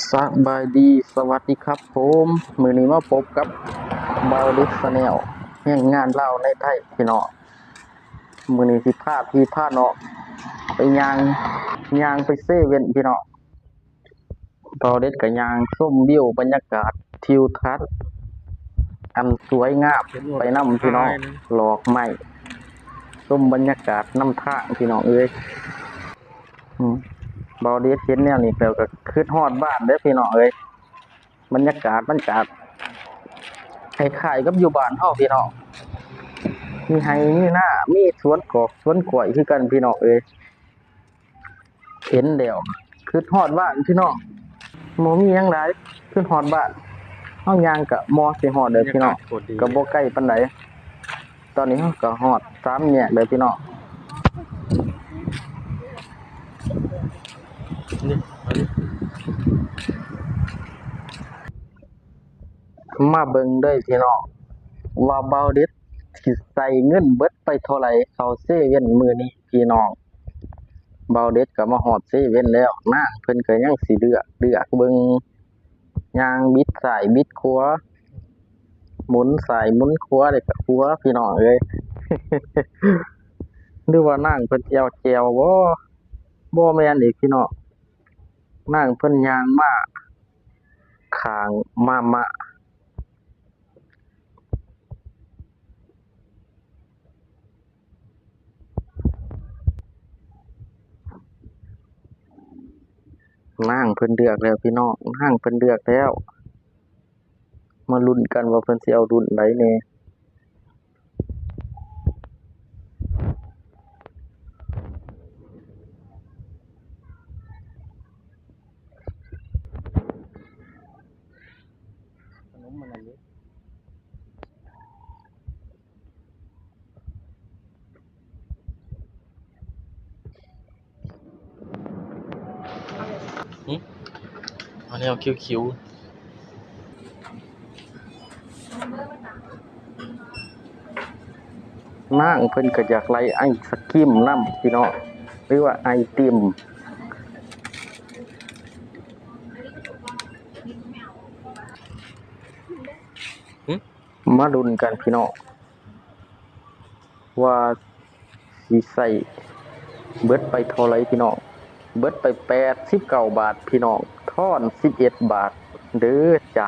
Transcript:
สบายดีสวัสดีครับผมมื้อนี้มาพบกับเบาดิสแนลแห่งงานเล่าในไทยพี่น้องมื้อนี้สิพาพี่พาน้องไปย่างไปเซเว่นพี่น้องเบาเด็ดก็ย่างชมวิวบรรยากาศทิวทัศน์อันสวยงามไปนำพี่น้องหลอกไม้ชมบรรยากาศนำทางพี่น้องเอ้ยเบาเด็ดเห็นแนวนี้แล้วก็คิดฮอดบ้านเด้อพี่น้องเอ้ยบรรยากาศคล้ายๆกับอยู่บ้านเฮาพี่น้องมีไร่มีนามีสวนกอกสวนกล้วยคือกันพี่น้องเอ้ยเห็นแล้วคือฮอดบ้านพี่น้องบ่มีหยังหลายคือฮอดบ้านเฮาย่างก็มอสิฮอดเด้อพี่น้องก็บ่ไกลปานใดตอนนี้เฮาก็ฮอด3แยกเด้อพี่น้องนี่มาเบิ่งเด้อพี่น้องว่าเบาเด็ดสิใส่เงินเบิดไปเท่าไหร่เข้าเซเว่นมื้อนี้พี่น้องเบาเด็ดก็มาฮอดเซเว่นแล้วนางเพิ่นก็ยังสิเลือกเบิ่งย่างบิดซ้ายบิดขวาหมุนซ้ายหมุนขวาแล้วก็ขวาพี่น้องเอ้ย หรือว่านางเพิ่นสิเอาแจ่วบ่แม่นอีกพี่น้องนางเพิ่นย่างมาข้างมานางเพิ่นเลือกแล้วพี่น้องนางเพิ่นเลือกแล้วมาลุ้นกันว่าเพิ่นสิเอารุ่นใดแหน่ขนมมันอันนี้อันนี้เอาคิ้วๆนางเพิ่นก็อยากไล่ไอศกรีมนำพี่น้องหรือว่าไอติมมาลุ้นกันพี่น้องว่าสิใส่เบิดไปเท่าไหร่พี่น้องเบิดไป89 บาทพี่น้องทอน11 บาทเด้อจ้ะ